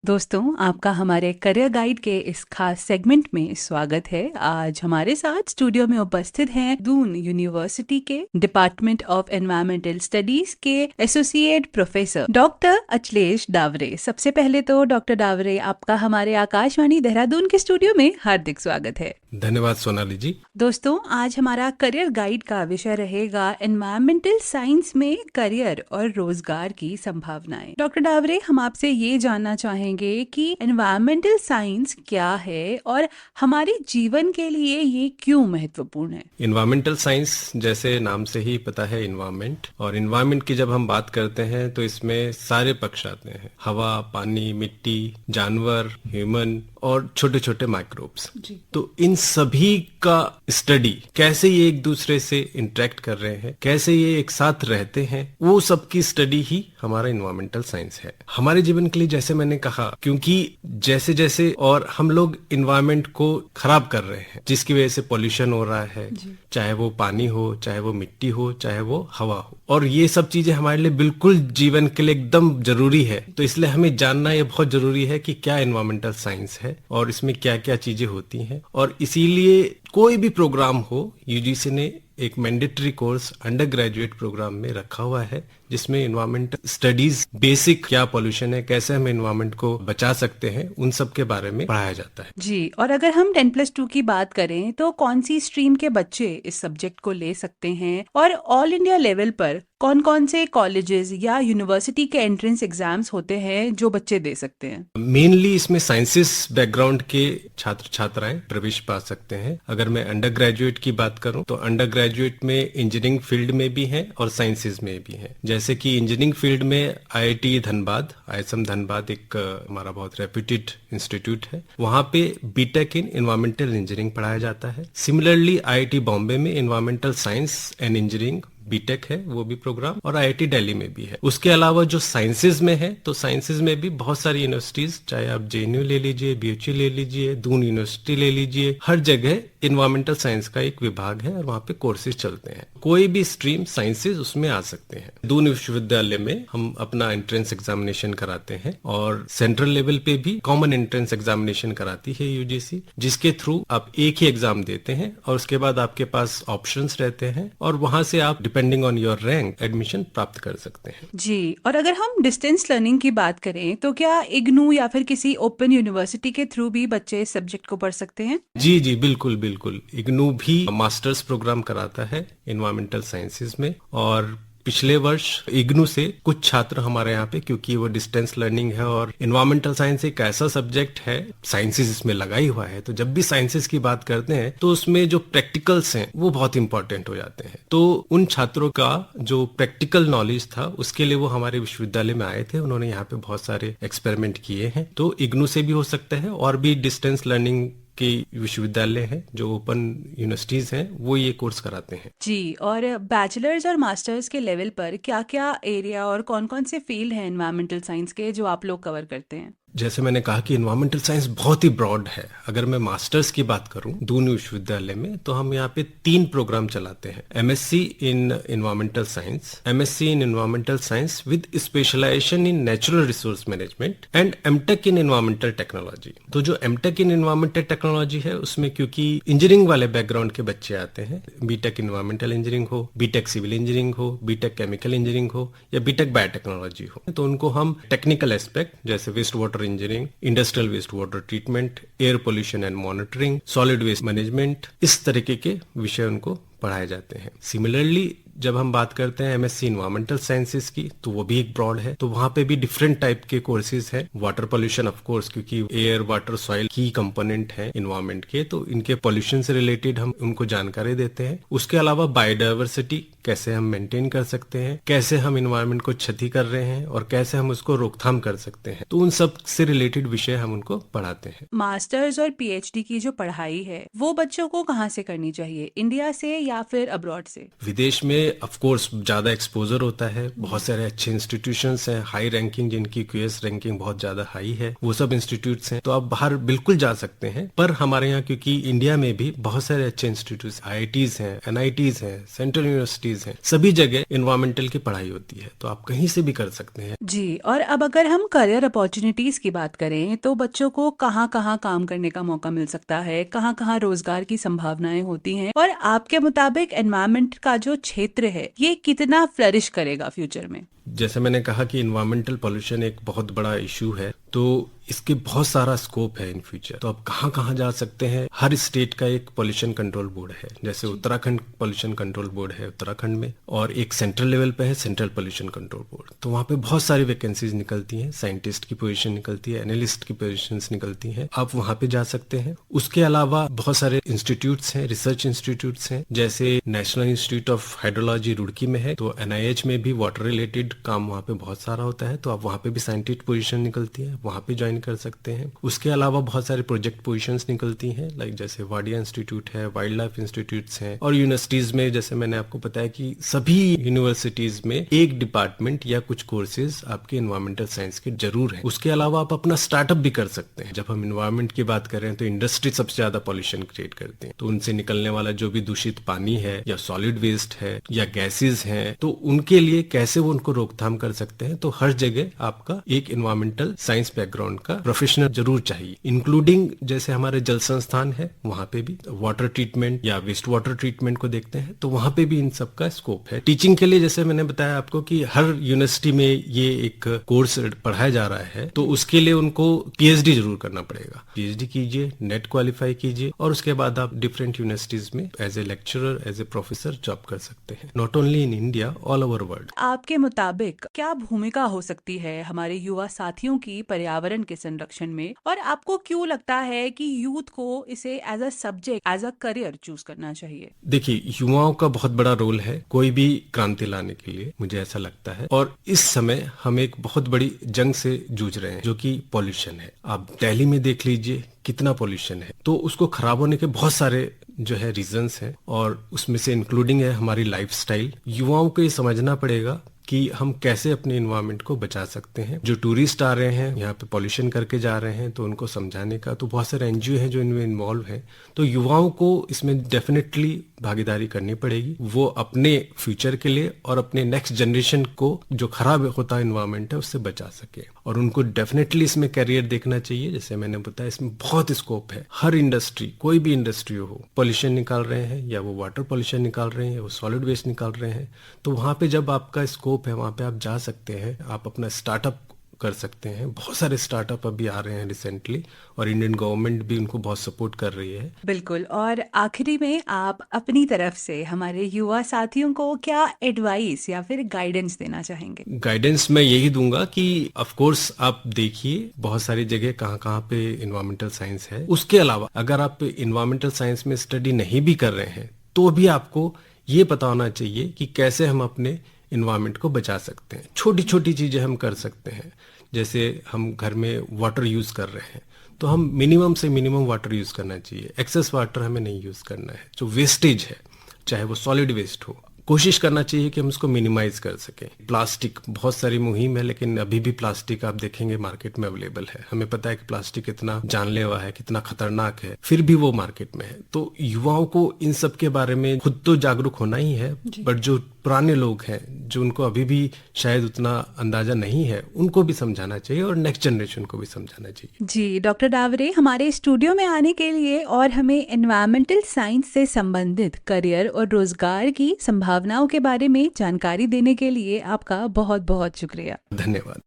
दोस्तों, आपका हमारे करियर गाइड के इस खास सेगमेंट में स्वागत है। आज हमारे साथ स्टूडियो में उपस्थित हैं दून यूनिवर्सिटी के डिपार्टमेंट ऑफ एनवायरमेंटल स्टडीज के associate professor doctor Achlesh Daware. सबसे पहले तो डॉक्टर डावरे, आपका हमारे आकाशवाणी देहरादून के स्टूडियो में हार्दिक स्वागत है। धन्यवाद सोनाली जी। दोस्तों, आज हमारा करियर गाइड का विषय रहेगा एनवायरमेंटल साइंस में करियर और रोजगार की संभावनाएं। डॉक्टर डावरे, हम आपसे ये जानना चाहेंगे कि एनवायरमेंटल साइंस क्या है और हमारे जीवन के लिए ये क्यों महत्वपूर्ण है। इन्वायरमेंटल साइंस जैसे नाम से ही पता है इन्वायरमेंट, और इन्वायरमेंट की जब हम बात करते हैं तो इसमें सारे पक्ष आते हैं, हवा, पानी, मिट्टी, जानवर, ह्यूमन और छोटे छोटे माइक्रोब्स। तो इन सभी का स्टडी, कैसे ये एक दूसरे से इंटरेक्ट कर रहे हैं, कैसे ये एक साथ रहते हैं, वो सब की स्टडी ही हमारा इन्वायरमेंटल साइंस है। हमारे जीवन के लिए जैसे मैंने कहा, क्योंकि जैसे जैसे और हम लोग इन्वायरमेंट को खराब कर रहे हैं, जिसकी वजह से पॉल्यूशन हो रहा है, चाहे वो पानी हो, चाहे वो मिट्टी हो, चाहे वो हवा हो, और ये सब चीजें हमारे लिए बिल्कुल जीवन के लिए एकदम जरूरी है। तो इसलिए हमें जानना ये बहुत जरूरी है कि क्या इन्वायरमेंटल साइंस है और इसमें क्या क्या चीजें होती हैं। और इसीलिए कोई भी प्रोग्राम हो, यूजीसी ने एक mandatory course undergraduate programme में रखा हुआ है, जिसमें इन्वायरमेंटल स्टडीज, बेसिक क्या पॉल्यूशन है, कैसे हम इन्वायरमेंट को बचा सकते हैं, उन सब के बारे में पढ़ाया जाता है। जी, और अगर हम 10+2 की बात करें तो कौन सी स्ट्रीम के बच्चे इस सब्जेक्ट को ले सकते हैं, और ऑल इंडिया लेवल पर कौन कौन से कॉलेजेस या यूनिवर्सिटी के एंट्रेंस एग्जाम्स होते हैं जो बच्चे दे सकते हैं। मेनली इसमें साइंसेस बैकग्राउंड के छात्र छात्राएं प्रवेश पा सकते हैं। अगर मैं अंडर ग्रेजुएट की बात करूं तो अंडर ग्रेजुएट में इंजीनियरिंग फील्ड में भी है और साइंसेज में भी है। जैसे कि इंजीनियरिंग फील्ड में आईआईटी धनबाद, आईएसएम धनबाद एक हमारा बहुत रेप्यूटेड इंस्टीट्यूट है, वहां पे बीटेक इन एनवायरमेंटल इंजीनियरिंग पढ़ाया जाता है। सिमिलरली आईआईटी बॉम्बे में environmental science and engineering B Tech है, वो भी प्रोग्राम, और आईआईटी दिल्ली में भी है। उसके अलावा जो साइंसेज में है, तो साइंसेज में भी बहुत सारी यूनिवर्सिटीज, चाहे आप जेएनयू ले लीजिए, बीएचयू ले लीजिए, दून यूनिवर्सिटी ले लीजिए, हर जगह इन्वायरमेंटल साइंस का एक विभाग है और वहाँ पे कोर्सेज चलते हैं। कोई भी स्ट्रीम साइंसेज उसमें आ सकते हैं। दून विश्वविद्यालय में हम अपना एंट्रेंस एग्जामिनेशन कराते हैं, और सेंट्रल लेवल पे भी कॉमन एंट्रेंस एग्जामिनेशन कराती है यूजीसी, जिसके थ्रू आप एक ही एग्जाम देते हैं और उसके बाद आपके पास ऑप्शंस रहते हैं, और वहां से आप depending on your rank admission प्राप्त कर सकते हैं। जी, और अगर हम डिस्टेंस लर्निंग की बात करें तो क्या इग्नू या फिर किसी ओपन यूनिवर्सिटी के थ्रू भी बच्चे इस सब्जेक्ट को पढ़ सकते हैं। जी जी, बिल्कुल बिल्कुल। इग्नू भी मास्टर्स प्रोग्राम कराता है इन्वायरमेंटल साइंसेज में, और पिछले वर्ष इग्नू से कुछ छात्र हमारे यहाँ पे, क्योंकि वो डिस्टेंस लर्निंग है और इन्वायरमेंटल साइंस एक ऐसा सब्जेक्ट है, साइंसेज इसमें लगा ही हुआ है, तो जब भी साइंसेज की बात करते हैं तो उसमें जो प्रैक्टिकल्स हैं वो बहुत इंपॉर्टेंट हो जाते हैं। तो उन छात्रों का जो प्रैक्टिकल नॉलेज था, उसके लिए वो हमारे विश्वविद्यालय में आए थे, उन्होंने यहाँ पे बहुत सारे एक्सपेरिमेंट किए हैं। तो इग्नू से भी हो सकता है, और भी डिस्टेंस लर्निंग के विश्वविद्यालय हैं जो ओपन यूनिवर्सिटीज हैं, वो ये कोर्स कराते हैं। जी, और बैचलर्स और मास्टर्स के लेवल पर क्या क्या एरिया और कौन कौन से फील्ड हैं एनवायरमेंटल साइंस के जो आप लोग कवर करते हैं। जैसे मैंने कहा कि इन्वायरमेंटल साइंस बहुत ही ब्रॉड है। अगर मैं मास्टर्स की बात करूं दून विश्वविद्यालय में, तो हम यहाँ पे 3 प्रोग्राम चलाते हैं। M Sc in environmental science, M Sc in environmental science with specialisation in natural resource management, and M Tech in environmental technology. तो जो एमटेक इन इन्वायरमेंटल टेक्नोलॉजी है, उसमें क्योंकि इंजीनियरिंग वाले बैकग्राउंड के बच्चे आते हैं, बीटेक इन्वायरमेंटल इंजीनियरिंग हो, बीटेक सिविल इंजीनियरिंग हो, बीटेक केमिकल इंजीनियरिंग हो, या बीटेक बायोटेक्नोलॉजी हो, तो उनको हम टेक्निकल एस्पेक्ट जैसे waste water engineering, industrial waste water treatment, air pollution and monitoring, solid waste management, इस तरीके के विषय उनको पढ़ाए जाते हैं। सिमिलरली जब हम बात करते हैं एमएससी इन्वायरमेंटल साइंसेज की, तो वो भी एक ब्रॉड है, तो वहां पे भी डिफरेंट टाइप के कोर्सेज हैं। वाटर पोल्यूशन ऑफ कोर्स, क्योंकि एयर, वाटर, सॉइल की कंपोनेंट है इन्वायरमेंट के, तो इनके पोल्यूशन से रिलेटेड हम उनको जानकारी देते हैं। उसके अलावा बायोडाइवर्सिटी कैसे हम मेंटेन कर सकते हैं, कैसे हम इन्वायरमेंट को क्षति कर रहे हैं और कैसे हम उसको रोकथाम कर सकते हैं, तो उन सब से रिलेटेड विषय हम उनको पढ़ाते हैं। मास्टर्स और पीएचडी की जो पढ़ाई है वो बच्चों को कहाँ से करनी चाहिए, इंडिया से या फिर अब्रॉड से। विदेश में इसमें ऑफ कोर्स ज्यादा एक्सपोजर होता है, बहुत सारे अच्छे इंस्टीट्यूशंस हैं, हाई रैंकिंग जिनकी क्यूएस रैंकिंग बहुत ज्यादा हाई है, वो सब इंस्टीट्यूट्स हैं, तो आप बाहर बिल्कुल जा सकते हैं। पर हमारे यहाँ क्योंकि इंडिया में भी बहुत सारे अच्छे इंस्टीट्यूट्स, आईआईटीज हैं, एनआईटीज हैं, सेंट्रल यूनिवर्सिटीज हैं, सभी जगह इन्वायरमेंटल की पढ़ाई होती है, तो आप कहीं से भी कर सकते हैं। जी, और अब अगर हम करियर अपॉर्चुनिटीज की बात करें तो बच्चों को कहाँ कहाँ काम करने का मौका मिल सकता है, कहाँ कहाँ रोजगार की संभावनाएं होती हैं, और आपके मुताबिक एनवायरमेंट का जो क्षेत्र है ये कितना फ्लरिश करेगा फ्यूचर में? जैसे मैंने कहा कि इन्वायरमेंटल पोल्यूशन एक बहुत बड़ा इशू है, तो इसके बहुत सारा स्कोप है इन फ्यूचर। तो आप कहाँ कहाँ जा सकते हैं, हर स्टेट का एक पोल्यूशन कंट्रोल बोर्ड है, जैसे उत्तराखंड पोल्यूशन कंट्रोल बोर्ड है उत्तराखंड में, और एक सेंट्रल लेवल पे है सेंट्रल पोल्यूशन कंट्रोल बोर्ड। तो वहाँ पे बहुत सारी वैकेंसीज निकलती हैं, साइंटिस्ट की पोजीशन निकलती है, एनालिस्ट की पोजीशंस निकलती हैं, आप वहाँ पे जा सकते हैं। उसके अलावा बहुत सारे इंस्टीट्यूट्स हैं, रिसर्च इंस्टीट्यूट्स हैं, जैसे national institute of hydrology Roorkee में है, तो एनआईएच में भी वाटर रिलेटेड काम वहाँ पे बहुत सारा होता है, तो आप वहाँ पे भी साइंटिस्ट पोजीशन निकलती है, वहाँ पे ज्वाइन कर सकते हैं। उसके अलावा बहुत सारे प्रोजेक्ट पोजीशंस निकलती हैं, लाइक जैसे वाडिया इंस्टीट्यूट है, वाइल्ड लाइफ इंस्टीट्यूट्स हैं, और यूनिवर्सिटीज में जैसे मैंने आपको बताया कि सभी यूनिवर्सिटीज में एक डिपार्टमेंट या कुछ कोर्सेज आपके एनवायरमेंटल साइंस के जरूर है। उसके अलावा आप अपना स्टार्टअप भी कर सकते हैं। जब हम एनवायरमेंट की बात करें तो इंडस्ट्री सबसे ज्यादा पॉल्यूशन क्रिएट करते हैं, तो उनसे निकलने वाला जो भी दूषित पानी है या सॉलिड वेस्ट है या गैसेज हैं, तो उनके लिए कैसे वो उनको रोकथाम कर सकते हैं। तो हर जगह आपका एक एनवायरमेंटल साइंस बैकग्राउंड का प्रोफेशनल जरूर चाहिए, इंक्लूडिंग जैसे हमारे जल संस्थान है, वहां पे भी वाटर ट्रीटमेंट या वेस्ट वाटर ट्रीटमेंट को देखते हैं, तो वहां पे भी इन सब का स्कोप है। टीचिंग के लिए जैसे मैंने बताया आपको कि हर यूनिवर्सिटी में ये एक कोर्स पढ़ाया जा रहा है, तो उसके लिए उनको पीएचडी जरूर करना पड़ेगा। पीएचडी कीजिए, नेट क्वालिफाई कीजिए, और उसके बाद आप डिफरेंट यूनिवर्सिटीज में as a lecturer, as a professor job कर सकते हैं, not only in India, all over world. आपके मुताबिक क्या भूमिका हो सकती है हमारे युवा साथियों की पर्यावरण के संरक्षण में, और आपको क्यों लगता है कि यूथ को इसे as a subject, as a career choose करना चाहिए? देखिए, युवाओं का बहुत बड़ा रोल है कोई भी क्रांति लाने के लिए, मुझे ऐसा लगता है। और इस समय हम एक बहुत बड़ी जंग से जूझ रहे हैं, जो कि पॉल्यूशन है। आप दिल्ली में देख लीजिए कितना पॉल्यूशन है, तो उसको खराब होने के बहुत सारे जो है रीजंस हैं, और उसमें से इंक्लूडिंग है हमारी लाइफस्टाइल। युवाओं को ये समझना पड़ेगा कि हम कैसे अपने एनवायरनमेंट को बचा सकते हैं। जो टूरिस्ट आ रहे हैं यहाँ पे पॉल्यूशन करके जा रहे हैं, तो उनको समझाने का, तो बहुत सारे एनजीओ हैं जो इनमें इन्वॉल्व हैं, तो युवाओं को इसमें डेफिनेटली भागीदारी करनी पड़ेगी। वो अपने फ्यूचर के लिए और अपने नेक्स्ट जनरेशन को जो खराब होता एनवायरनमेंट है उससे बचा सके, और उनको डेफिनेटली इसमें करियर देखना चाहिए। जैसे मैंने बताया, इसमें बहुत स्कोप है। हर इंडस्ट्री, कोई भी इंडस्ट्री हो, पॉल्यूशन निकाल रहे हैं, या वो वाटर पॉल्यूशन निकाल रहे हैं, या वो सॉलिड वेस्ट निकाल रहे हैं, तो वहां पे जब आपका स्कोप है, वहां पे आप जा सकते हैं, आप अपना स्टार्टअप कर सकते हैं। बहुत सारे स्टार्टअप अभी आ रहे हैं रिसेंटली, और इंडियन गवर्नमेंट भी उनको बहुत सपोर्ट कर रही है। बिल्कुल। और आखिरी में आप अपनी तरफ से हमारे युवा साथियों को क्या एडवाइस या फिर गाइडेंस देना चाहेंगे? गाइडेंस मैं यही दूंगा कि ऑफ कोर्स आप देखिए बहुत सारी जगह कहाँ पे इन्वायरमेंटल साइंस है। उसके अलावा अगर आप इन्वायरमेंटल साइंस में स्टडी नहीं भी कर रहे हैं, तो भी आपको ये पता होना चाहिए कि कैसे हम अपने इन्वायरमेंट को बचा सकते हैं। छोटी छोटी चीजें हम कर सकते हैं, जैसे हम घर में वाटर यूज कर रहे हैं, तो हम मिनिमम से मिनिमम वाटर यूज करना चाहिए। एक्सेस वाटर हमें नहीं यूज करना है। जो वेस्टेज है, चाहे वो सॉलिड वेस्ट हो, कोशिश करना चाहिए कि हम उसको मिनिमाइज कर सकें। प्लास्टिक, बहुत सारी मुहिम है, लेकिन अभी भी प्लास्टिक आप देखेंगे मार्केट में अवेलेबल है। हमें पता है कि प्लास्टिक कितना जानलेवा है, कितना खतरनाक है, फिर भी वो मार्केट में है। तो युवाओं को इन सब के बारे में खुद तो जागरूक होना ही है, बट जो पुराने लोग हैं, जो उनको अभी भी शायद उतना अंदाजा नहीं है, उनको भी समझाना चाहिए, और नेक्स्ट जनरेशन को भी समझाना चाहिए। जी डॉक्टर डावरे, हमारे स्टूडियो में आने के लिए और हमें एनवायरमेंटल साइंस से संबंधित करियर और रोजगार की संभावनाओं के बारे में जानकारी देने के लिए आपका बहुत बहुत शुक्रिया। धन्यवाद।